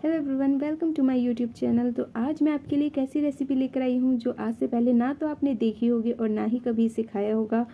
Hello everyone, welcome to my YouTube channel. तो आज मैं आपके लिए एक ऐसी रेसिपी लेकर आई हूँ जो आज से पहले ना तो आपने देखी होगी और ना ही कभी इसे खाया होगा।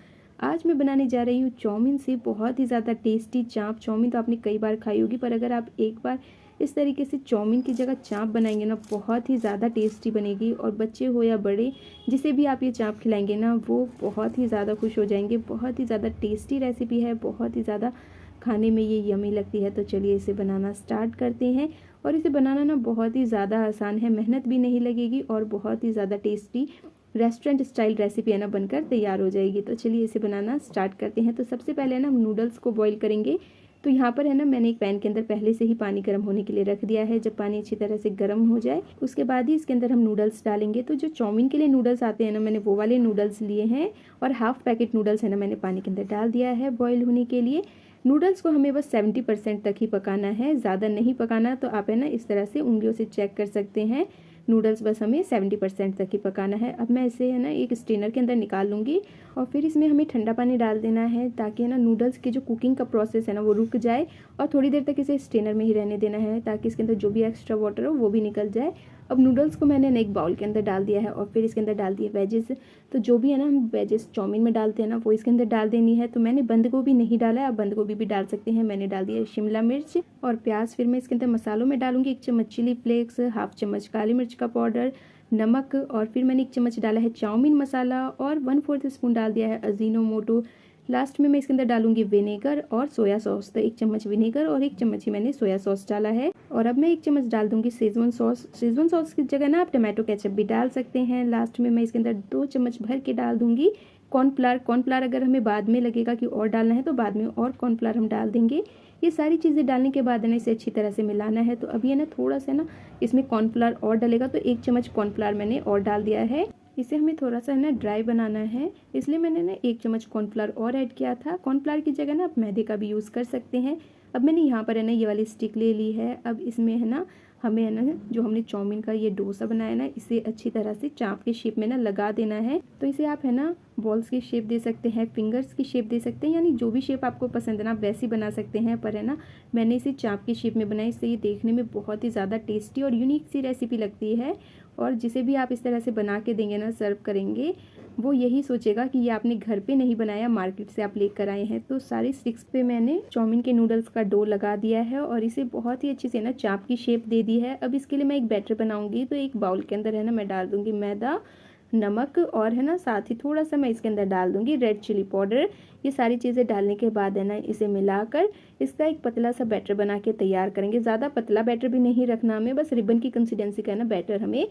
आज मैं बनाने जा रही हूँ चाउमीन से बहुत ही ज़्यादा टेस्टी चाप। चाउमीन तो आपने कई बार खाई होगी, पर अगर आप एक बार इस तरीके से चाउमीन की जगह चाप बनाएंगे ना, बहुत ही ज़्यादा टेस्टी बनेगी। और बच्चे हो या बड़े, जिसे भी आप ये चाप खिलाएंगे ना, वो बहुत ही ज़्यादा खुश हो जाएंगे। बहुत ही ज़्यादा टेस्टी रेसिपी है, बहुत ही ज़्यादा खाने में ये यमी लगती है। तो चलिए इसे बनाना स्टार्ट करते हैं। और इसे बनाना ना बहुत ही ज़्यादा आसान है, मेहनत भी नहीं लगेगी और बहुत ही ज़्यादा टेस्टी रेस्टोरेंट स्टाइल रेसिपी है ना बनकर तैयार हो जाएगी। तो चलिए इसे बनाना स्टार्ट करते हैं। तो सबसे पहले ना हम नूडल्स को बॉईल करेंगे। तो यहाँ पर है ना, मैंने एक पैन के अंदर पहले से ही पानी गर्म होने के लिए रख दिया है। जब पानी अच्छी तरह से गर्म हो जाए उसके बाद ही इसके अंदर हम नूडल्स डालेंगे। तो जो चाउमीन के लिए नूडल्स आते हैं ना, मैंने वो वाले नूडल्स लिए हैं और हाफ पैकेट नूडल्स है ना मैंने पानी के अंदर डाल दिया है बॉईल होने के लिए। नूडल्स को हमें बस 70% तक ही पकाना है, ज़्यादा नहीं पकाना। तो आप है ना इस तरह से उंगलियों से चेक कर सकते हैं। नूडल्स बस हमें 70% तक ही पकाना है। अब मैं इसे है ना एक स्ट्रेनर के अंदर निकाल लूँगी और फिर इसमें हमें ठंडा पानी डाल देना है, ताकि है ना नूडल्स की जो कुकिंग का प्रोसेस है ना वो रुक जाए। और थोड़ी देर तक इसे स्ट्रेनर में ही रहने देना है, ताकि इसके अंदर जो भी एक्स्ट्रा वाटर हो वो भी निकल जाए। अब नूडल्स को मैंने ना एक बाउल के अंदर डाल दिया है और फिर इसके अंदर डाल दिए वेजेस। तो जो भी है ना हम वेजेस चाउमीन में डालते हैं ना, वो इसके अंदर डाल देनी है। तो मैंने बंद गोभी नहीं डाला है, आप बंद गोभी भी डाल सकते हैं। मैंने डाल दिया शिमला मिर्च और प्याज। फिर मैं इसके अंदर मसालों में डालूंगी 1 चम्मच चिली फ्लेक्स, हाफ चम्मच काली मिर्च का पाउडर, नमक, और फिर मैंने 1 चम्मच डाला है चाउमीन मसाला और 1/4 स्पून डाल दिया है अजीनोमोटो। लास्ट में मैं इसके अंदर डालूंगी विनेगर और सोया सॉस। तो 1 चम्मच विनेगर और 1 चम्मच ही मैंने सोया सॉस डाला है। और अब मैं 1 चम्मच डाल दूंगी शेजवान सॉस। शेजवान सॉस की जगह ना आप टमाटो केचप भी डाल सकते हैं। लास्ट में मैं इसके अंदर 2 चम्मच भर के डाल दूंगी कॉर्नफ्लावर। कॉर्नफ्लावर अगर हमें बाद में लगेगा कि और डालना है तो बाद में और कॉर्नफ्लावर हम डाल देंगे। ये सारी चीज़ें डालने के बाद ना इसे अच्छी तरह से मिलाना है। तो अभी है ना थोड़ा सा ना इसमें कॉर्नफ्लावर और डलेगा, तो 1 चम्मच कॉर्नफ्लावर मैंने और डाल दिया है। इसे हमें थोड़ा सा है ना ड्राई बनाना है, इसलिए मैंने ना 1 चम्मच कॉर्नफ्लावर और ऐड किया था। कॉर्नफ्लावर की जगह ना आप मैदे का भी यूज़ कर सकते हैं। अब मैंने यहाँ पर है ना ये वाली स्टिक ले ली है। अब इसमें है ना हमें है ना जो हमने चाउमीन का ये डोसा बनाया ना, इसे अच्छी तरह से चाप के शेप में ना लगा देना है। तो इसे आप है ना बॉल्स की शेप दे सकते हैं, फिंगर्स की शेप दे सकते हैं, यानी जो भी शेप आपको पसंद है ना आप वैसी बना सकते हैं। पर है ना मैंने इसे चाप की शेप में बनाई, इससे ये देखने में बहुत ही ज़्यादा टेस्टी और यूनिक सी रेसिपी लगती है। और जिसे भी आप इस तरह से बना के देंगे ना, सर्व करेंगे, वो यही सोचेगा कि ये आपने घर पे नहीं बनाया, मार्केट से आप लेकर आए हैं। तो सारी स्टिक्स पे मैंने चाउमीन के नूडल्स का डो लगा दिया है और इसे बहुत ही अच्छे से ना चाप की शेप दे दी है। अब इसके लिए मैं एक बैटर बनाऊंगी। तो एक बाउल के अंदर है ना मैं डाल दूंगी मैदा, नमक और है ना साथ ही थोड़ा सा मैं इसके अंदर डाल दूंगी रेड चिली पाउडर। ये सारी चीज़ें डालने के बाद है ना इसे मिलाकर इसका एक पतला सा बैटर बना के तैयार करेंगे। ज़्यादा पतला बैटर भी नहीं रखना हमें, बस रिबन की कंसिस्टेंसी का ना बैटर हमें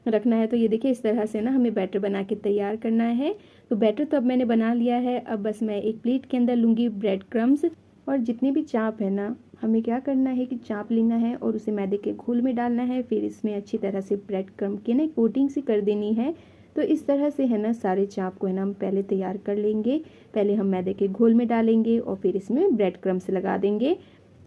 रखना है। तो ये देखिए इस तरह से ना हमें बैटर बना के तैयार करना है। तो बैटर तो अब मैंने बना लिया है। अब बस मैं एक प्लेट के अंदर लूँगी ब्रेड क्रम्स, और जितनी भी चाप है ना हमें क्या करना है कि चाप लेना है और उसे मैदे के घोल में डालना है। फिर इसमें अच्छी तरह से ब्रेड क्रम्ब की ना कोटिंग सी कर देनी है। तो इस तरह से है ना सारे चाप को है ना हम पहले तैयार कर लेंगे। पहले हम मैदे के घोल में डालेंगे और फिर इसमें ब्रेड क्रम्स लगा देंगे।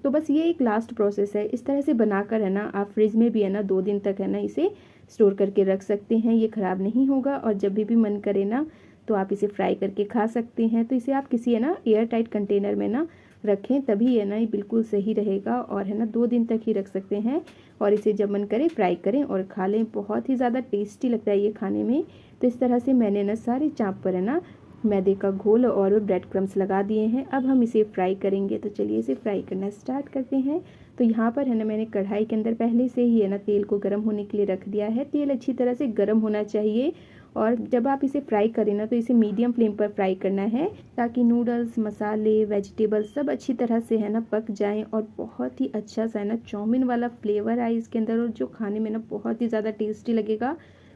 तो बस ये एक लास्ट प्रोसेस है। इस तरह से बनाकर है ना आप फ्रिज में भी है ना 2 दिन तक है ना इसे स्टोर करके रख सकते हैं, ये ख़राब नहीं होगा। और जब भी मन करे ना तो आप इसे फ्राई करके खा सकते हैं। तो इसे आप किसी है ना एयर टाइट कंटेनर में ना रखें, तभी है ना ये बिल्कुल सही रहेगा। और है ना 2 दिन तक ही रख सकते हैं। और इसे जब मन करे फ्राई करें और खा लें, बहुत ही ज़्यादा टेस्टी लगता है ये खाने में। तो इस तरह से मैंने ना सारे चाप पर है ना मैदे का घोल और ब्रेड क्रम्स लगा दिए हैं। अब हम इसे फ्राई करेंगे। तो चलिए इसे फ्राई करना स्टार्ट करते हैं। तो यहाँ पर है ना मैंने कढ़ाई के अंदर पहले से ही है ना तेल को गर्म होने के लिए रख दिया है। तेल अच्छी तरह से गर्म होना चाहिए। और जब आप इसे फ्राई करें ना तो इसे मीडियम फ्लेम पर फ्राई करना है, ताकि नूडल्स, मसाले, वेजिटेबल सब अच्छी तरह से है ना पक जाएं और बहुत ही अच्छा सा है ना चाउमीन वाला फ्लेवर आए इसके अंदर, और जो खाने में ना बहुत ही ज़्यादा टेस्टी लगेगा।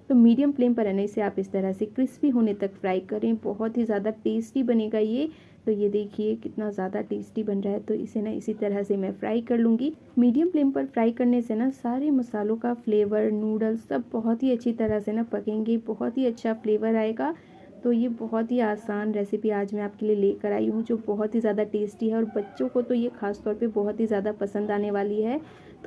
तो मीडियम फ्लेम पर है ना इसे आप इस तरह से क्रिस्पी होने तक फ्राई करें, बहुत ही ज़्यादा टेस्टी बनेगा ये। तो ये देखिए कितना ज़्यादा टेस्टी बन रहा है। तो इसे ना इसी तरह से मैं फ्राई कर लूँगी। मीडियम फ्लेम पर फ्राई करने से ना सारे मसालों का फ्लेवर, नूडल्स सब बहुत ही अच्छी तरह से ना पकेंगे, बहुत ही अच्छा फ्लेवर आएगा। तो ये बहुत ही आसान रेसिपी आज मैं आपके लिए लेकर आई हूँ, जो बहुत ही ज़्यादा टेस्टी है और बच्चों को तो ये ख़ास तौर पे बहुत ही ज़्यादा पसंद आने वाली है।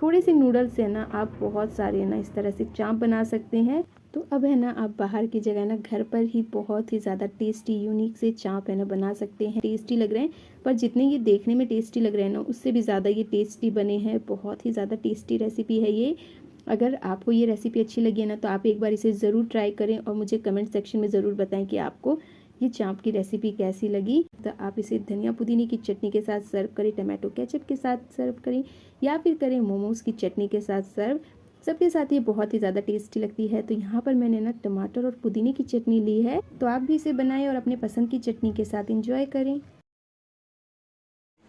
थोड़े से नूडल्स से ना आप बहुत सारे ना इस तरह से चाप बना सकते हैं। तो अब है ना आप बाहर की जगह ना घर पर ही बहुत ही ज़्यादा टेस्टी यूनिक से चाप है ना बना सकते हैं। टेस्टी लग रहे हैं, पर जितने ये देखने में टेस्टी लग रहे हैं ना उससे भी ज़्यादा ये टेस्टी बने हैं। बहुत ही ज़्यादा टेस्टी रेसिपी है ये। अगर आपको ये रेसिपी अच्छी लगी है ना तो आप एक बार इसे ज़रूर ट्राई करें और मुझे कमेंट सेक्शन में ज़रूर बताएं कि आपको ये चाप की रेसिपी कैसी लगी। तो आप इसे धनिया पुदीने की चटनी के साथ सर्व करें, टमाटो केचप के साथ सर्व करें या फिर करें मोमोज़ की चटनी के साथ सर्व। सबके साथ ये बहुत ही ज़्यादा टेस्टी लगती है। तो यहाँ पर मैंने ना टमाटर और पुदीने की चटनी ली है, तो आप भी इसे बनाएं और अपने पसंद की चटनी के साथ एंजॉय करें।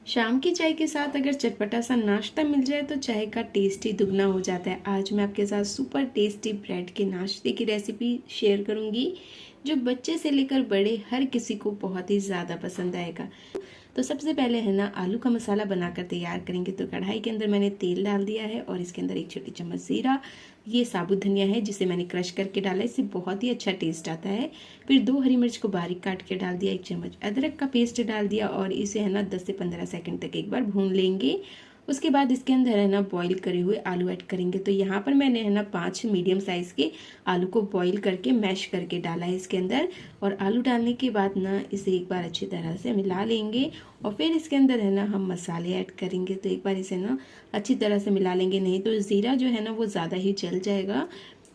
शाम की चाय के साथ अगर चटपटा सा नाश्ता मिल जाए तो चाय का टेस्ट ही दुगना हो जाता है। आज मैं आपके साथ सुपर टेस्टी ब्रेड के नाश्ते की रेसिपी शेयर करूंगी, जो बच्चे से लेकर बड़े हर किसी को बहुत ही ज़्यादा पसंद आएगा। तो सबसे पहले है ना आलू का मसाला बनाकर तैयार करेंगे। तो कढ़ाई के अंदर मैंने तेल डाल दिया है और इसके अंदर 1 छोटी चम्मच जीरा, ये साबुत धनिया है जिसे मैंने क्रश करके डाला है, इससे बहुत ही अच्छा टेस्ट आता है। फिर 2 हरी मिर्च को बारीक काट के डाल दिया, 1 चम्मच अदरक का पेस्ट डाल दिया और इसे है ना 10 से 15 सेकंड तक एक बार भून लेंगे। उसके बाद इसके अंदर है ना बॉईल करे हुए आलू ऐड करेंगे। तो यहाँ पर मैंने है ना 5 मीडियम साइज के आलू को बॉईल करके मैश करके डाला है इसके अंदर। और आलू डालने के बाद ना इसे एक बार अच्छी तरह से मिला लेंगे और फिर इसके अंदर है ना हम मसाले ऐड करेंगे। तो एक बार इसे ना अच्छी तरह से मिला लेंगे, नहीं तो ज़ीरा जो है ना वो ज़्यादा ही जल जाएगा।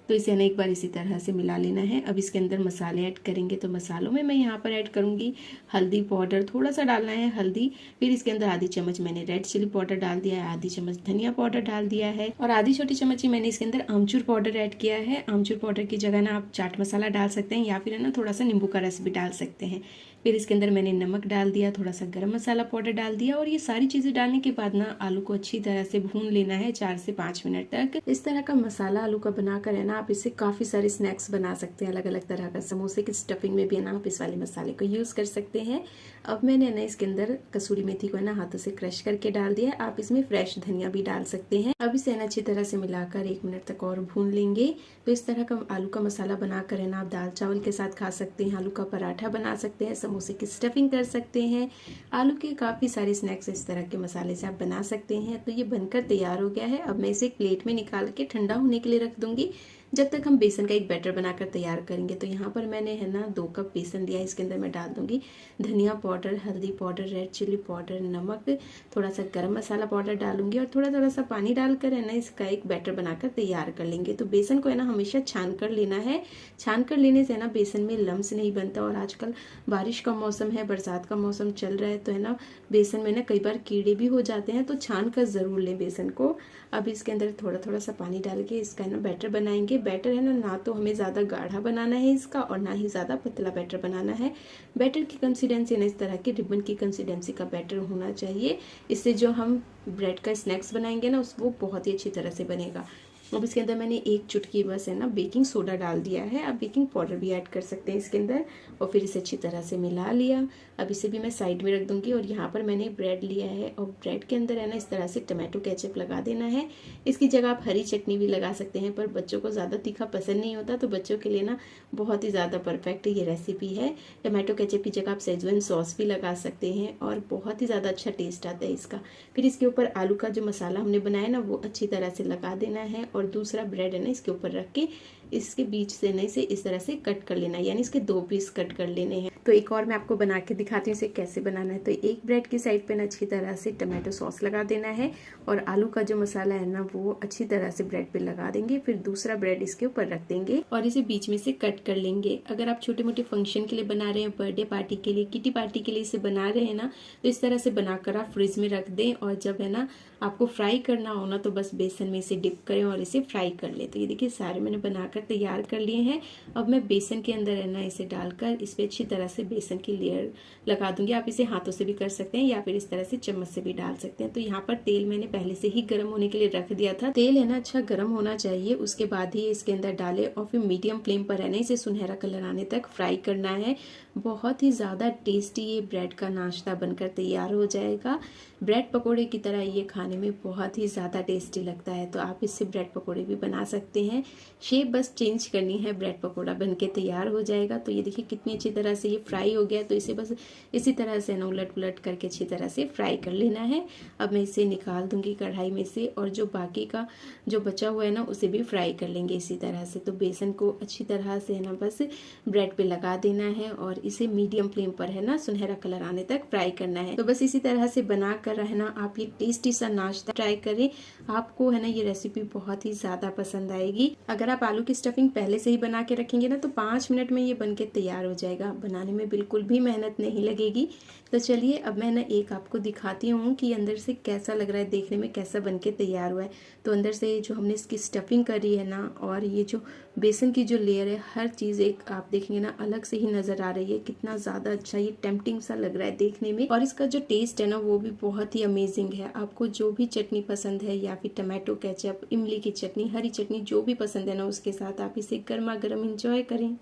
तो इसे ना एक बार इसी तरह से मिला लेना है। अब इसके अंदर मसाले ऐड करेंगे। तो मसालों में मैं यहाँ पर ऐड करूँगी हल्दी पाउडर, थोड़ा सा डालना है हल्दी। फिर इसके अंदर आधी चम्मच मैंने रेड चिली पाउडर डाल दिया है, आधी चम्मच धनिया पाउडर डाल दिया है और आधी छोटी चम्मच ही मैंने इसके अंदर आमचूर पाउडर ऐड किया है। आमचूर पाउडर की जगह ना आप चाट मसाला डाल सकते हैं या फिर है ना थोड़ा सा नींबू का रस भी डाल सकते हैं। फिर इसके अंदर मैंने नमक डाल दिया, थोड़ा सा गरम मसाला पाउडर डाल दिया और ये सारी चीज़ें डालने के बाद ना आलू को अच्छी तरह से भून लेना है 4 से 5 मिनट तक। इस तरह का मसाला आलू का बनाकर है ना आप इससे काफ़ी सारे स्नैक्स बना सकते हैं, अलग अलग तरह का। समोसे की स्टफिंग में भी है ना आप इस वाले मसाले को यूज़ कर सकते हैं। अब मैंने ना इसके अंदर कसूरी मेथी को है ना हाथों से क्रश करके डाल दिया है। आप इसमें फ्रेश धनिया भी डाल सकते हैं। अब इसे ना अच्छी तरह से मिलाकर 1 मिनट तक और भून लेंगे। तो इस तरह का आलू का मसाला बनाकर है ना आप दाल चावल के साथ खा सकते हैं, आलू का पराठा बना सकते हैं, समोसे की स्टफिंग कर सकते हैं। आलू के काफ़ी सारे स्नैक्स इस तरह के मसाले से आप बना सकते हैं। तो ये बनकर तैयार हो गया है। अब मैं इसे एक प्लेट में निकाल के ठंडा होने के लिए रख दूंगी, जब तक हम बेसन का एक बैटर बनाकर तैयार करेंगे। तो यहाँ पर मैंने है ना 2 कप बेसन लिया है। इसके अंदर मैं डाल दूंगी धनिया पाउडर, हल्दी पाउडर, रेड चिली पाउडर, नमक, थोड़ा सा गरम मसाला पाउडर डालूंगी और थोड़ा थोड़ा सा पानी डालकर है ना इसका एक बैटर बनाकर तैयार कर लेंगे। तो बेसन को है ना हमेशा छान कर लेना है। छान कर लेने से ना बेसन में लम्स नहीं बनता। और आजकल बारिश का मौसम है, बरसात का मौसम चल रहा है, तो है ना बेसन में ना कई बार कीड़े भी हो जाते हैं, तो छान कर ज़रूर लें बेसन को। अब इसके अंदर थोड़ा थोड़ा सा पानी डाल के इसका ना बैटर बनाएंगे। बैटर है ना तो हमें ज़्यादा गाढ़ा बनाना है इसका और ना ही ज़्यादा पतला बैटर बनाना है। बैटर की कंसिस्टेंसी ना इस तरह की रिबन की कंसिस्टेंसी का बैटर होना चाहिए। इससे जो हम ब्रेड का स्नैक्स बनाएंगे ना वो बहुत ही अच्छी तरह से बनेगा। अब इसके अंदर मैंने 1 चुटकी बस है ना बेकिंग सोडा डाल दिया है। आप बेकिंग पाउडर भी ऐड कर सकते हैं इसके अंदर और फिर इसे अच्छी तरह से मिला लिया। अब इसे भी मैं साइड में रख दूंगी और यहाँ पर मैंने ब्रेड लिया है और ब्रेड के अंदर है ना इस तरह से टमाटो केचप लगा देना है। इसकी जगह आप हरी चटनी भी लगा सकते हैं, पर बच्चों को ज़्यादा तीखा पसंद नहीं होता, तो बच्चों के लिए ना बहुत ही ज़्यादा परफेक्ट ये रेसिपी है। टमाटो केचप की जगह आप सेजवान सॉस भी लगा सकते हैं और बहुत ही ज़्यादा अच्छा टेस्ट आता है इसका। फिर इसके ऊपर आलू का जो मसाला हमने बनाया ना वो अच्छी तरह से लगा देना है और दूसरा ब्रेड है ना इसके ऊपर रख के इसके बीच से ना इसे इस तरह से कट कर लेना है, यानी इसके 2 पीस कट कर लेने हैं। तो एक और मैं आपको बना के दिखाती हूँ इसे कैसे बनाना है। तो एक ब्रेड की साइड पे ना अच्छी तरह से टमाटो सॉस लगा देना है और आलू का जो मसाला है ना वो अच्छी तरह से ब्रेड पे लगा देंगे। फिर दूसरा ब्रेड इसके ऊपर रख देंगे और इसे बीच में से कट कर लेंगे। अगर आप छोटे मोटे फंक्शन के लिए बना रहे हैं, बर्थडे पार्टी के लिए, किटी पार्टी के लिए इसे बना रहे हैं ना, तो इस तरह से बनाकर आप फ्रिज में रख दें और जब है ना आपको फ्राई करना हो ना तो बस बेसन में इसे डिप करें और इसे फ्राई कर ले। तो ये देखिए सारे मैंने बनाकर तैयार कर लिए हैं। अब मैं बेसन के अंदर है ना इसे डालकर इस पे अच्छी तरह से बेसन की लेयर लगा दूंगी। आप इसे हाथों से भी कर सकते हैं या फिर इस तरह से चम्मच से भी डाल सकते हैं। तो यहाँ पर तेल मैंने पहले से ही गर्म होने के लिए रख दिया था। तेल है ना अच्छा गर्म होना चाहिए, उसके बाद ही इसके अंदर डाले और फिर मीडियम फ्लेम पर है ना इसे सुनहरा कलर आने तक फ्राई करना है। बहुत ही ज़्यादा टेस्टी ये ब्रेड का नाश्ता बनकर तैयार हो जाएगा। ब्रेड पकोड़े की तरह ये खाने में बहुत ही ज़्यादा टेस्टी लगता है। तो आप इससे ब्रेड पकोड़े भी बना सकते हैं। शेप बस चेंज करनी है, ब्रेड पकोड़ा बनके तैयार हो जाएगा। तो ये देखिए कितनी अच्छी तरह से ये फ्राई हो गया। तो इसे बस इसी तरह से ना उलट पुलट करके अच्छी तरह से फ्राई कर लेना है। अब मैं इसे निकाल दूंगी कढ़ाई में से, और जो बाकी का जो बचा हुआ है ना उसे भी फ्राई कर लेंगे इसी तरह से। तो बेसन को अच्छी तरह से ना बस ब्रेड पे लगा देना है और इसे मीडियम फ्लेम पर है ना सुनहरा कलर आने तक फ्राई करना है। तो बस इसी तरह से बना कर रहना आप ये टेस्टी सा नाश्ता ट्राई करें। आपको है ना ये रेसिपी बहुत ही ज्यादा पसंद आएगी। अगर आप आलू की स्टफिंग पहले से ही बना के रखेंगे ना तो 5 मिनट में ये बनके तैयार हो जाएगा। बनाने में बिल्कुल भी मेहनत नहीं लगेगी। तो चलिए अब मैं ना एक आपको दिखाती हूँ कि अंदर से कैसा लग रहा है, देखने में कैसा बनके तैयार हुआ है। तो अंदर से जो हमने इसकी स्टफिंग करी है ना, और ये जो बेसन की जो लेयर है, हर चीज़ एक आप देखेंगे ना अलग से ही नज़र आ रही है। कितना ज़्यादा अच्छा ये टेम्पटिंग सा लग रहा है देखने में। और इसका जो टेस्ट है ना वो भी बहुत ही अमेजिंग है। आपको जो भी चटनी पसंद है, या फिर टमाटो केचप, इमली की चटनी, हरी चटनी, जो भी पसंद है ना उसके साथ आप इसे गर्मा गर्म इंजॉय करें।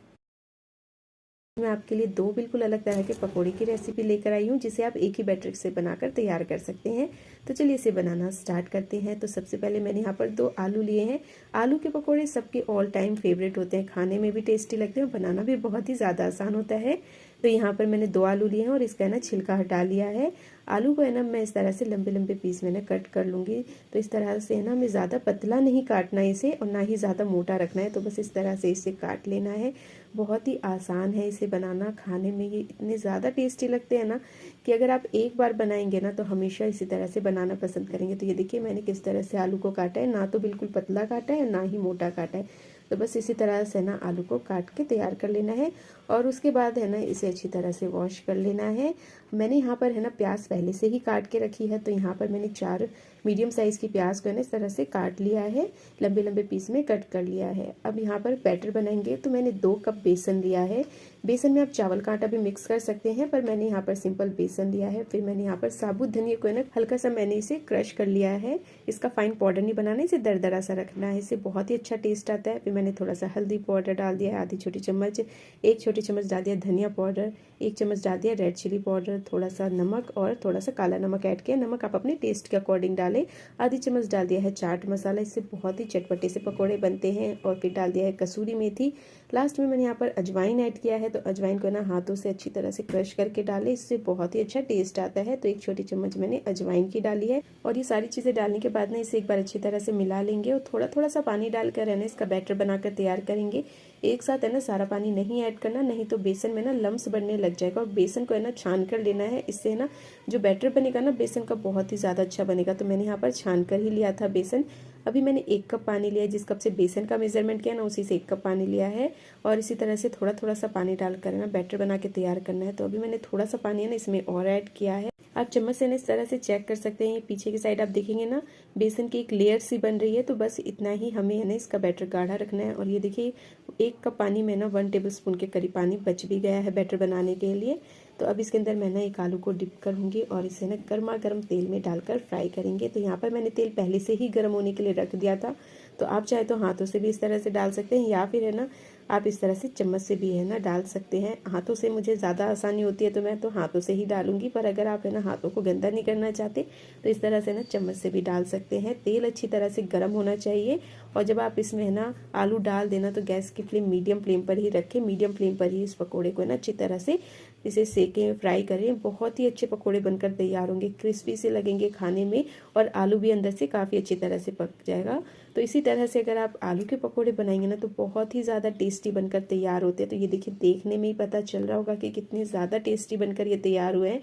मैं आपके लिए 2 बिल्कुल अलग तरह के पकोड़े की रेसिपी लेकर आई हूँ, जिसे आप एक ही बैटर से बनाकर तैयार कर सकते हैं। तो चलिए इसे बनाना स्टार्ट करते हैं। तो सबसे पहले मैंने यहाँ पर 2 आलू लिए हैं। आलू के पकोड़े सबके ऑल टाइम फेवरेट होते हैं, खाने में भी टेस्टी लगते हैं और बनाना भी बहुत ही ज़्यादा आसान होता है। तो यहाँ पर मैंने 2 आलू लिए हैं और इसका है ना छिलका हटा लिया है। आलू को है ना मैं इस तरह से लंबे लंबे पीस में ना कट कर लूँगी। तो इस तरह से है ना हमें ज़्यादा पतला नहीं काटना है इसे, और ना ही ज़्यादा मोटा रखना है। तो बस इस तरह से इसे काट लेना है। बहुत ही आसान है इसे बनाना। खाने में ये इतने ज़्यादा टेस्टी लगते हैं ना कि अगर आप एक बार बनाएंगे ना तो हमेशा इसी तरह से बनाना पसंद करेंगे। तो ये देखिए मैंने किस तरह से आलू को काटा है, ना तो बिल्कुल पतला काटा है ना ही मोटा काटा है। तो बस इसी तरह से ना आलू को काट के तैयार कर लेना है। और उसके बाद है ना इसे अच्छी तरह से वॉश कर लेना है। मैंने यहाँ पर है ना प्याज पहले से ही काट के रखी है। तो यहाँ पर मैंने 4 मीडियम साइज़ की प्याज को है ना इस तरह से काट लिया है, लंबे लंबे पीस में कट कर लिया है। अब यहाँ पर बैटर बनाएंगे। तो मैंने 2 कप बेसन लिया है। बेसन में आप चावल का आटा भी मिक्स कर सकते हैं, पर मैंने यहाँ पर सिंपल बेसन लिया है। फिर मैंने यहाँ पर साबुत धनिया को है ना हल्का सा मैंने इसे क्रश कर लिया है। इसका फाइन पाउडर नहीं बनाना, इसे दरदरा सा रखना है, इससे बहुत ही अच्छा टेस्ट आता है। फिर मैंने थोड़ा सा हल्दी पाउडर डाल दिया है, आधी छोटी चम्मच, 1 छोटी चम्मच डाल दिया धनिया पाउडर, 1 चम्मच डाल दिया रेड चिली पाउडर, थोड़ा सा नमक और थोड़ा सा काला नमक ऐड किया। नमक आप अपने टेस्ट के अकॉर्डिंग डालें। आधी चम्मच डाल दिया है चाट मसाला, इससे बहुत ही चटपटे से पकौड़े बनते हैं। और फिर डाल दिया है कसूरी मेथी। लास्ट में मैंने यहाँ पर अजवाइन ऐड किया है। तो अजवाइन को ना हाथों से अच्छी तरह से क्रश करके डालें, इससे बहुत ही अच्छा टेस्ट आता है। तो 1 छोटी चम्मच मैंने अजवाइन की डाली है। और ये सारी चीज़ें डालने के बाद ना इसे एक बार अच्छी तरह से मिला लेंगे, और थोड़ा थोड़ा सा पानी डालकर है ना इसका बैटर बनाकर तैयार करेंगे। एक साथ है ना सारा पानी नहीं ऐड करना, नहीं तो बेसन में ना लम्स बनने लग जाएगा। और बेसन को है ना छान कर लेना है, इससे है ना जो बैटर बनेगा ना बेसन का बहुत ही ज़्यादा अच्छा बनेगा। तो मैंने यहाँ पर छान कर ही लिया था बेसन। अभी मैंने 1 कप पानी लिया है, जिस कप से बेसन का मेजरमेंट किया ना उसी से 1 कप पानी लिया है। और इसी तरह से थोड़ा थोड़ा सा पानी डालकर ना बैटर बना के तैयार करना है। तो अभी मैंने थोड़ा सा पानी है ना इसमें और ऐड किया है। आप चम्मच से ना इस तरह से चेक कर सकते हैं। पीछे की साइड आप देखेंगे ना बेसन की एक लेयर सी बन रही है। तो बस इतना ही हमें है ना इसका बैटर गाढ़ा रखना है। और ये देखिए 1 कप पानी में ना 1 टेबलस्पून के करीब पानी बच भी गया है बैटर बनाने के लिए। तो अब इसके अंदर मैं ना एक आलू को डिप करूँगी और इसे ना गर्मा गर्म तेल में डालकर फ्राई करेंगे। तो यहाँ पर मैंने तेल पहले से ही गर्म होने के लिए रख दिया था। तो आप चाहे तो हाथों से भी इस तरह से डाल सकते हैं, या फिर है ना आप इस तरह से चम्मच से भी है ना डाल सकते हैं। हाथों से मुझे ज़्यादा आसानी होती है तो मैं तो हाथों से ही डालूंगी, पर अगर आप है ना हाथों को गंदा नहीं करना चाहते तो इस तरह से ना चम्मच से भी डाल सकते हैं। तेल अच्छी तरह से गर्म होना चाहिए। और जब आप इसमें है ना आलू डाल देना तो गैस की फ्लेम मीडियम फ्लेम पर ही रखें। मीडियम फ्लेम पर ही इस पकौड़े को ना अच्छी तरह से इसे सेकें, फ्राई करें। बहुत ही अच्छे पकौड़े बनकर तैयार होंगे, क्रिस्पी से लगेंगे खाने में, और आलू भी अंदर से काफ़ी अच्छी तरह से पक जाएगा। तो इसी तरह से अगर आप आलू के पकौड़े बनाएंगे ना तो बहुत ही ज़्यादा टेस्टी बनकर तैयार होते हैं। तो ये देखिए देखने में ही पता चल रहा होगा कि कितने ज़्यादा टेस्टी बनकर ये तैयार हुए हैं।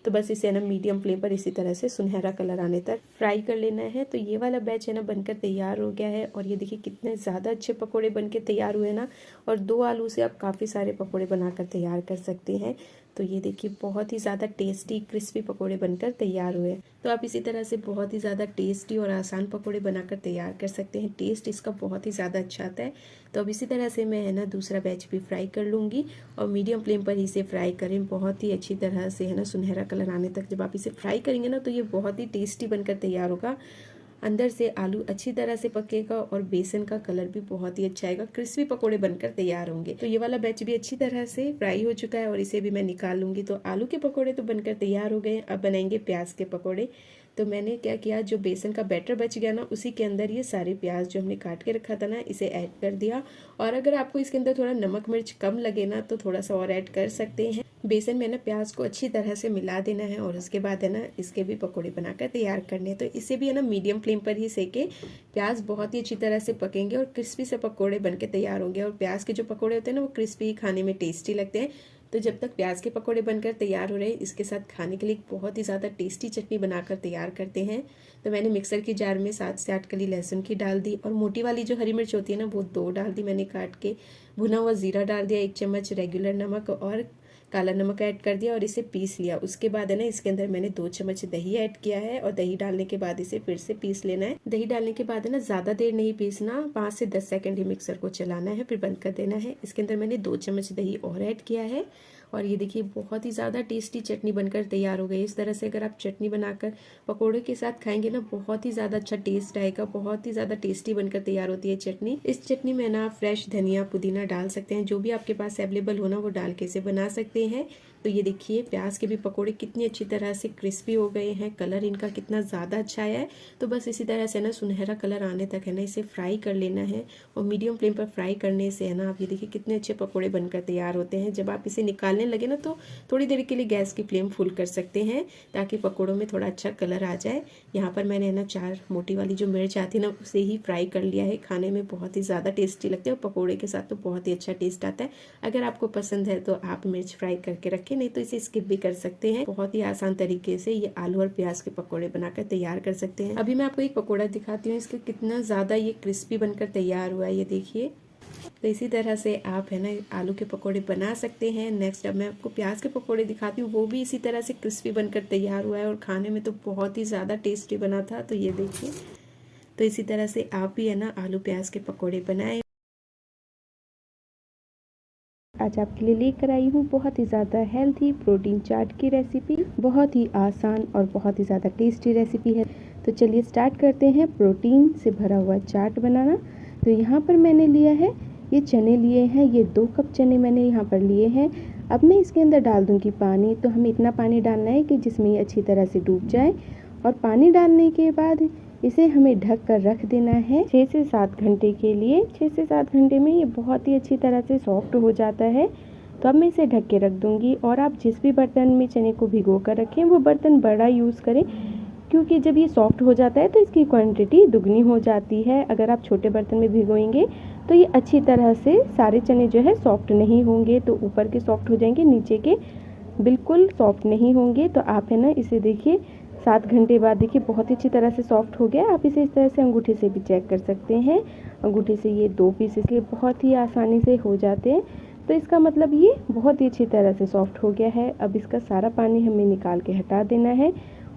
तो बस इसे ना मीडियम फ्लेम पर इसी तरह से सुनहरा कलर आने तक फ्राई कर लेना है। तो ये वाला बैच है ना बनकर तैयार हो गया है। और ये देखिए कितने ज़्यादा अच्छे पकोड़े बनकर तैयार हुए ना। और 2 आलू से आप काफ़ी सारे पकोड़े बनाकर तैयार कर सकते हैं। तो ये देखिए बहुत ही ज़्यादा टेस्टी क्रिस्पी पकोड़े बनकर तैयार हुए। तो आप इसी तरह से बहुत ही ज़्यादा टेस्टी और आसान पकोड़े बनाकर तैयार कर सकते हैं। टेस्ट इसका बहुत ही ज़्यादा अच्छा आता है। तो अब इसी तरह से मैं है ना दूसरा बैच भी फ्राई कर लूँगी, और मीडियम फ्लेम पर इसे फ्राई करें बहुत ही अच्छी तरह से है ना सुनहरा कलर आने तक। जब आप इसे फ्राई करेंगे ना तो ये बहुत ही टेस्टी बनकर तैयार होगा। अंदर से आलू अच्छी तरह से पकेगा और बेसन का कलर भी बहुत ही अच्छा आएगा। क्रिस्पी पकोड़े बनकर तैयार होंगे। तो ये वाला बैच भी अच्छी तरह से फ्राई हो चुका है और इसे भी मैं निकाल लूंगी। तो आलू के पकोड़े तो बनकर तैयार हो गए। अब बनाएंगे प्याज के पकोड़े। तो मैंने क्या किया, जो बेसन का बैटर बच गया ना, उसी के अंदर ये सारे प्याज जो हमने काट के रखा था ना, इसे ऐड कर दिया। और अगर आपको इसके अंदर थोड़ा नमक मिर्च कम लगे ना, तो थोड़ा सा और ऐड कर सकते हैं। बेसन में ना प्याज को अच्छी तरह से मिला देना है और उसके बाद है ना इसके भी पकोड़े बनाकर तैयार करने हैं। तो इसे भी है ना मीडियम फ्लेम पर ही सेके। प्याज बहुत ही अच्छी तरह से पकेंगे और क्रिस्पी से पकोड़े बनके तैयार होंगे। और प्याज के जो पकोड़े होते हैं ना, वो क्रिस्पी खाने में टेस्टी लगते हैं। तो जब तक प्याज के पकोड़े बनकर तैयार हो रहे हैं, इसके साथ खाने के लिए बहुत ही ज़्यादा टेस्टी चटनी बनाकर तैयार करते हैं। तो मैंने मिक्सर की जार में 7 से 8 कली लहसुन की डाल दी और मोटी वाली जो हरी मिर्च होती है ना, वो 2 डाल दी मैंने काट के। भुना हुआ जीरा डाल दिया, 1 चम्मच रेगुलर नमक और काला नमक ऐड कर दिया और इसे पीस लिया। उसके बाद है ना इसके अंदर मैंने 2 चम्मच दही ऐड किया है और दही डालने के बाद इसे फिर से पीस लेना है। दही डालने के बाद है ना ज़्यादा देर नहीं पीसना, 5 से 10 सेकंड ही मिक्सर को चलाना है, फिर बंद कर देना है। इसके अंदर मैंने 2 चम्मच दही और ऐड किया है और ये देखिए बहुत ही ज़्यादा टेस्टी चटनी बनकर तैयार हो गई। इस तरह से अगर आप चटनी बनाकर पकोड़े के साथ खाएंगे ना, बहुत ही ज़्यादा अच्छा टेस्ट आएगा। बहुत ही ज़्यादा टेस्टी बनकर तैयार होती है चटनी। इस चटनी में ना फ्रेश धनिया पुदीना डाल सकते हैं, जो भी आपके पास अवेलेबल हो ना, वो डाल के इसे बना सकते हैं। तो ये देखिए प्याज के भी पकोड़े कितनी अच्छी तरह से क्रिस्पी हो गए हैं, कलर इनका कितना ज़्यादा अच्छा आया है। तो बस इसी तरह से ना सुनहरा कलर आने तक है ना इसे फ्राई कर लेना है और मीडियम फ्लेम पर फ्राई करने से है ना, आप ये देखिए कितने अच्छे पकोड़े बनकर तैयार होते हैं। जब आप इसे निकालने लगे ना, तो थोड़ी देर के लिए गैस की फ्लेम फुल कर सकते हैं ताकि पकोड़ों में थोड़ा अच्छा कलर आ जाए। यहाँ पर मैंने ना 4 मोटी वाली जो मिर्च आती है ना, उसे ही फ्राई कर लिया है। खाने में बहुत ही ज़्यादा टेस्टी लगते हैं और पकोड़े के साथ तो बहुत ही अच्छा टेस्ट आता है। अगर आपको पसंद है तो आप मिर्च फ्राई करके रखें, नहीं तो इसे स्किप भी कर सकते हैं। बहुत ही आसान तरीके से ये आलू और प्याज के पकोड़े बनाकर तैयार कर सकते हैं। अभी मैं आपको एक पकोड़ा दिखाती हूँ, इसका कितना ज़्यादा ये क्रिस्पी बनकर तैयार हुआ है, ये देखिए। तो इसी तरह से आप है ना आलू के पकोड़े बना सकते हैं। नेक्स्ट अब मैं आपको प्याज के पकोड़े दिखाती हूँ, वो भी इसी तरह से क्रिस्पी बनकर तैयार हुआ है और खाने में तो बहुत ही ज़्यादा टेस्टी बना था। तो ये देखिए, तो इसी तरह से आप भी है ना आलू प्याज के पकोड़े बनाएं। आज आपके लिए लेकर आई हूँ बहुत ही ज़्यादा हेल्थी प्रोटीन चाट की रेसिपी। बहुत ही आसान और बहुत ही ज़्यादा टेस्टी रेसिपी है। तो चलिए स्टार्ट करते हैं प्रोटीन से भरा हुआ चाट बनाना। तो यहाँ पर मैंने लिया है, ये चने लिए हैं, ये 2 कप चने मैंने यहाँ पर लिए हैं। अब मैं इसके अंदर डाल दूँगी पानी। तो हमें इतना पानी डालना है कि जिसमें ये अच्छी तरह से डूब जाए। और पानी डालने के बाद इसे हमें ढक कर रख देना है 6 से 7 घंटे के लिए। 6 से 7 घंटे में ये बहुत ही अच्छी तरह से सॉफ्ट हो जाता है। तो अब मैं इसे ढक के रख दूँगी। और आप जिस भी बर्तन में चने को भिगो कर रखें, वो बर्तन बड़ा यूज़ करें, क्योंकि जब ये सॉफ्ट हो जाता है तो इसकी क्वांटिटी दुगनी हो जाती है। अगर आप छोटे बर्तन में भिगोएंगे तो ये अच्छी तरह से सारे चने जो है सॉफ्ट नहीं होंगे। तो ऊपर के सॉफ्ट हो जाएंगे, नीचे के बिल्कुल सॉफ्ट नहीं होंगे। तो आप है ना इसे देखिए 7 घंटे बाद देखिए बहुत ही अच्छी तरह से सॉफ्ट हो गया। आप इसे इस तरह से अंगूठे से भी चेक कर सकते हैं। अंगूठे से ये 2 पीस इसके बहुत ही आसानी से हो जाते हैं। तो इसका मतलब ये बहुत ही अच्छी तरह से सॉफ्ट हो गया है। अब इसका सारा पानी हमें निकाल के हटा देना है।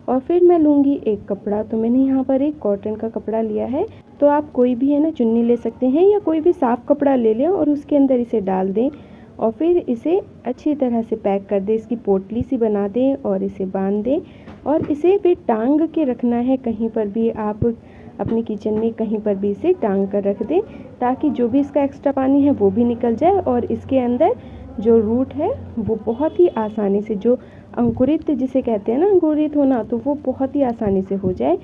और फिर मैं लूँगी एक कपड़ा। तो मैंने यहाँ पर एक कॉटन का कपड़ा लिया है। तो आप कोई भी है ना चुन्नी ले सकते हैं या कोई भी साफ़ कपड़ा ले लें और उसके अंदर इसे डाल दें और फिर इसे अच्छी तरह से पैक कर दें। इसकी पोटली सी बना दें और इसे बांध दें और इसे फिर टांग के रखना है। कहीं पर भी आप अपने किचन में कहीं पर भी इसे टांग कर रख दें, ताकि जो भी इसका एक्स्ट्रा पानी है वो भी निकल जाए और इसके अंदर जो रूट है वो बहुत ही आसानी से, जो अंकुरित जिसे कहते हैं ना, अंकुरित होना, तो वो बहुत ही आसानी से हो जाए।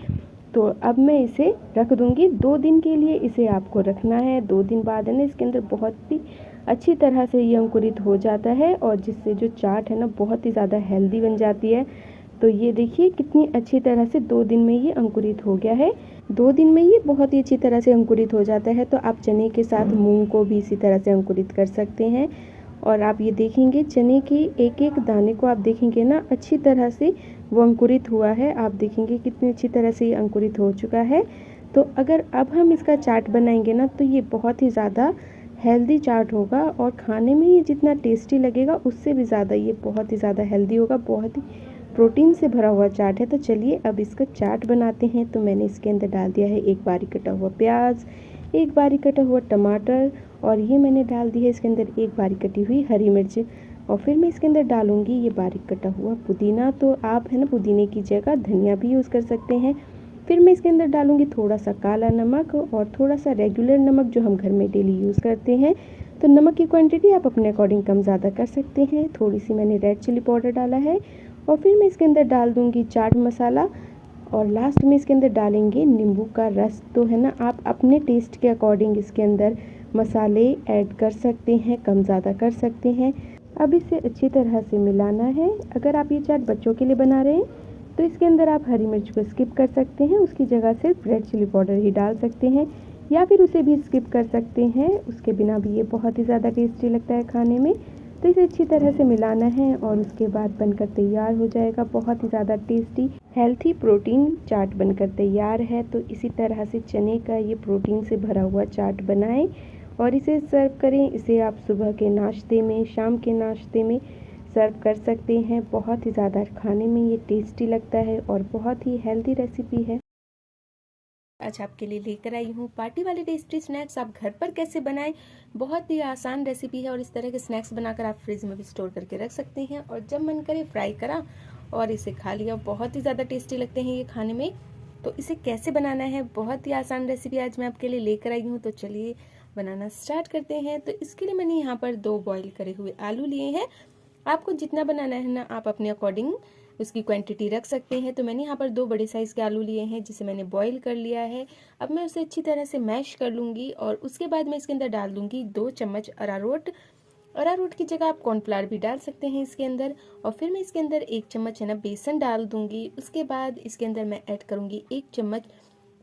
तो अब मैं इसे रख दूँगी 2 दिन के लिए। इसे आपको रखना है। 2 दिन बाद है ना इसके अंदर बहुत ही अच्छी तरह से ये अंकुरित हो जाता है और जिससे जो चाट है ना बहुत ही ज़्यादा हेल्दी बन जाती है। तो ये देखिए कितनी अच्छी तरह से 2 दिन में ये अंकुरित हो गया है। 2 दिन में ये बहुत ही अच्छी तरह से अंकुरित हो जाता है। तो आप चने के साथ मूंग को भी इसी तरह से अंकुरित कर सकते हैं। और आप ये देखेंगे चने की एक एक दाने को आप देखेंगे ना अच्छी तरह से वो अंकुरित हुआ है। आप देखेंगे कितनी अच्छी तरह से ये अंकुरित हो चुका है। तो अगर अब हम इसका चाट बनाएंगे ना, तो ये बहुत ही ज़्यादा हेल्दी चाट होगा और खाने में ये जितना टेस्टी लगेगा उससे भी ज़्यादा ये बहुत ही ज़्यादा हेल्दी होगा। बहुत ही प्रोटीन से भरा हुआ चाट है। तो चलिए अब इसका चाट बनाते हैं। तो मैंने इसके अंदर डाल दिया है 1 बारीक कटा हुआ प्याज, 1 बारीक कटा हुआ टमाटर और ये मैंने डाल दी है इसके अंदर 1 बारीक कटी हुई हरी मिर्च। और फिर मैं इसके अंदर डालूंगी ये बारीक कटा हुआ पुदीना। तो आप है ना पुदीने की जगह धनिया भी यूज़ कर सकते हैं। फिर मैं इसके अंदर डालूँगी थोड़ा सा काला नमक और थोड़ा सा रेगुलर नमक जो हम घर में डेली यूज़ करते हैं। तो नमक की क्वांटिटी आप अपने अकॉर्डिंग कम ज़्यादा कर सकते हैं। थोड़ी सी मैंने रेड चिली पाउडर डाला है और फिर मैं इसके अंदर डाल दूँगी चाट मसाला और लास्ट में इसके अंदर डालेंगे नींबू का रस। तो है ना, आप अपने टेस्ट के अकॉर्डिंग इसके अंदर मसाले ऐड कर सकते हैं, कम ज़्यादा कर सकते हैं। अब इसे अच्छी तरह से मिलाना है। अगर आप ये चाट बच्चों के लिए बना रहे हैं तो इसके अंदर आप हरी मिर्च को स्किप कर सकते हैं, उसकी जगह सिर्फ रेड चिली पाउडर ही डाल सकते हैं या फिर उसे भी स्किप कर सकते हैं। उसके बिना भी ये बहुत ही ज़्यादा टेस्टी लगता है खाने में। तो इसे अच्छी तरह से मिलाना है और उसके बाद बनकर तैयार हो जाएगा बहुत ही ज़्यादा टेस्टी हेल्थी प्रोटीन चाट बनकर तैयार है। तो इसी तरह से चने का ये प्रोटीन से भरा हुआ चाट बनाएं और इसे सर्व करें। इसे आप सुबह के नाश्ते में, शाम के नाश्ते में सर्व कर सकते हैं। बहुत ही ज़्यादा खाने में ये टेस्टी लगता है और बहुत ही हेल्दी रेसिपी है। आज आपके लिए लेकर आई हूँ पार्टी वाले टेस्टी स्नैक्स। आप घर पर कैसे बनाएं, बहुत ही आसान रेसिपी है और इस तरह के स्नैक्स बनाकर आप फ्रिज में भी स्टोर करके रख सकते हैं और जब मन करे फ्राई करा और इसे खा लिया। बहुत ही ज़्यादा टेस्टी लगते हैं ये खाने में। तो इसे कैसे बनाना है, बहुत ही आसान रेसिपी आज मैं आपके लिए लेकर आई हूँ। तो चलिए बनाना स्टार्ट करते हैं। तो इसके लिए मैंने यहाँ पर 2 बॉईल करे हुए आलू लिए हैं। आपको जितना बनाना है ना, आप अपने अकॉर्डिंग उसकी क्वांटिटी रख सकते हैं। तो मैंने यहाँ पर 2 बड़े साइज़ के आलू लिए हैं जिसे मैंने बॉईल कर लिया है। अब मैं उसे अच्छी तरह से मैश कर लूँगी और उसके बाद मैं इसके अंदर डाल दूँगी 2 चम्मच अरारोट। अरारोट की जगह आप कॉर्नफ्लावर भी डाल सकते हैं इसके अंदर। और फिर मैं इसके अंदर 1 चम्मच है ना बेसन डाल दूँगी। उसके बाद इसके अंदर मैं ऐड करूँगी 1 चम्मच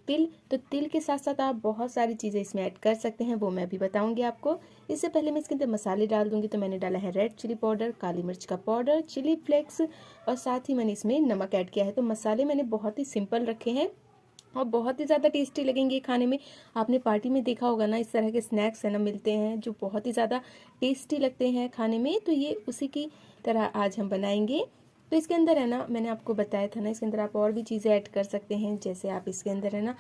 तिल। तो तिल के साथ साथ आप बहुत सारी चीज़ें इसमें ऐड कर सकते हैं, वो मैं भी बताऊंगी आपको। इससे पहले मैं इसके अंदर मसाले डाल दूंगी। तो मैंने डाला है रेड चिली पाउडर, काली मिर्च का पाउडर, चिली फ्लेक्स और साथ ही मैंने इसमें नमक ऐड किया है। तो मसाले मैंने बहुत ही सिंपल रखे हैं और बहुत ही ज़्यादा टेस्टी लगेंगे खाने में। आपने पार्टी में देखा होगा ना, इस तरह के स्नैक्स है ना मिलते हैं जो बहुत ही ज़्यादा टेस्टी लगते हैं खाने में। तो ये उसी की तरह आज हम बनाएंगे। तो इसके अंदर है ना, मैंने आपको बताया था ना, इसके अंदर आप और भी चीज़ें ऐड कर सकते हैं। जैसे आप इसके अंदर है ना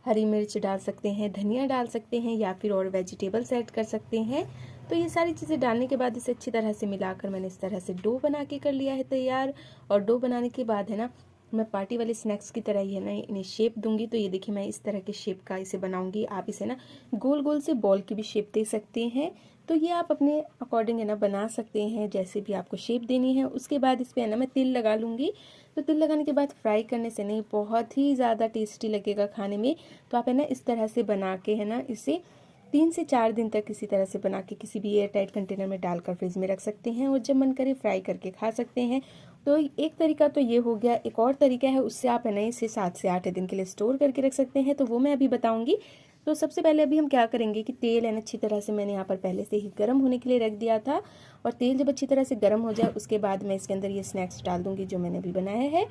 हरी मिर्च डाल सकते हैं, धनिया डाल सकते हैं या फिर और वेजिटेबल्स ऐड कर सकते हैं। तो ये सारी चीज़ें डालने के बाद इसे अच्छी तरह से मिलाकर मैंने इस तरह से डो बना के कर लिया है तैयार। और डो बनाने के बाद है ना, मैं पार्टी वाले स्नैक्स की तरह ही है ना इन्हें शेप दूंगी। तो ये देखिए मैं इस तरह के शेप का इसे बनाऊंगी। आप इसे ना गोल गोल से बॉल की भी शेप दे सकते हैं। तो ये आप अपने अकॉर्डिंग है ना बना सकते हैं, जैसे भी आपको शेप देनी है। उसके बाद इस पर है ना मैं तिल लगा लूँगी। तो तिल लगाने के बाद फ्राई करने से नहीं, बहुत ही ज़्यादा टेस्टी लगेगा खाने में। तो आप है ना इस तरह से बना के है ना इसे 3 से 4 दिन तक इसी तरह से बना के किसी भी एयर टाइट कंटेनर में डालकर फ्रिज में रख सकते हैं और जब मन करे फ्राई करके खा सकते हैं। तो एक तरीका तो ये हो गया। एक और तरीका है, उससे आप है ना इसे 7 से 8 दिन के लिए स्टोर करके रख सकते हैं। तो वो मैं अभी बताऊंगी। तो सबसे पहले अभी हम क्या करेंगे कि तेल है ना अच्छी तरह से मैंने यहाँ पर पहले से ही गर्म होने के लिए रख दिया था। और तेल जब अच्छी तरह से गर्म हो जाए उसके बाद मैं इसके अंदर ये स्नैक्स डाल दूंगी जो मैंने अभी बनाया है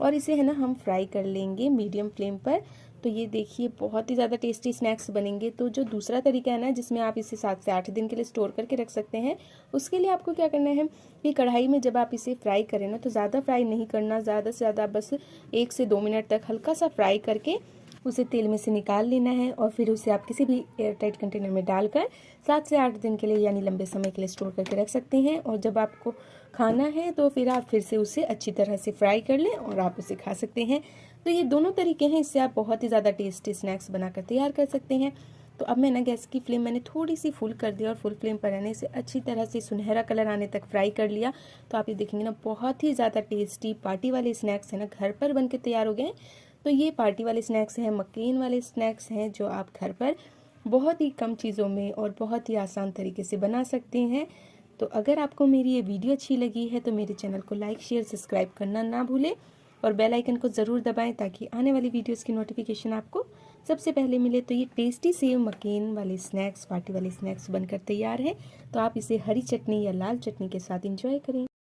और इसे है ना हम फ्राई कर लेंगे मीडियम फ्लेम पर। तो ये देखिए बहुत ही ज़्यादा टेस्टी स्नैक्स बनेंगे। तो जो दूसरा तरीका है ना जिसमें आप इसे 7 से 8 दिन के लिए स्टोर करके रख सकते हैं, उसके लिए आपको क्या करना है कि कढ़ाई में जब आप इसे फ्राई करें ना, तो ज़्यादा फ्राई नहीं करना, ज़्यादा से ज़्यादा बस 1 से 2 मिनट तक हल्का सा फ्राई करके उसे तेल में से निकाल लेना है। और फिर उसे आप किसी भी एयर टाइट कंटेनर में डालकर 7 से 8 दिन के लिए यानी लंबे समय के लिए स्टोर करके रख सकते हैं। और जब आपको खाना है तो फिर आप फिर से उसे अच्छी तरह से फ्राई कर लें और आप उसे खा सकते हैं। तो ये दोनों तरीके हैं, इससे आप बहुत ही ज़्यादा टेस्टी स्नैक्स बनाकर तैयार कर सकते हैं। तो अब मैं ना गैस की फ्लेम मैंने थोड़ी सी फुल कर दिया और फुल फ्लेम पर रहने से अच्छी तरह से सुनहरा कलर आने तक फ्राई कर लिया। तो आप ये देखेंगे ना बहुत ही ज़्यादा टेस्टी पार्टी वाले स्नैक्स है ना घर पर बन के तैयार हो गए हैं। तो ये पार्टी वाले स्नैक्स हैं, मक्केन वाले स्नैक्स हैं जो आप घर पर बहुत ही कम चीज़ों में और बहुत ही आसान तरीके से बना सकते हैं। तो अगर आपको मेरी ये वीडियो अच्छी लगी है तो मेरे चैनल को लाइक, शेयर, सब्सक्राइब करना ना भूलें और बेल आइकन को ज़रूर दबाएं ताकि आने वाली वीडियोस की नोटिफिकेशन आपको सबसे पहले मिले। तो ये टेस्टी सेव मक्केन वाले स्नैक्स, पार्टी वाले स्नैक्स बनकर तैयार है। तो आप इसे हरी चटनी या लाल चटनी के साथ एंजॉय करें।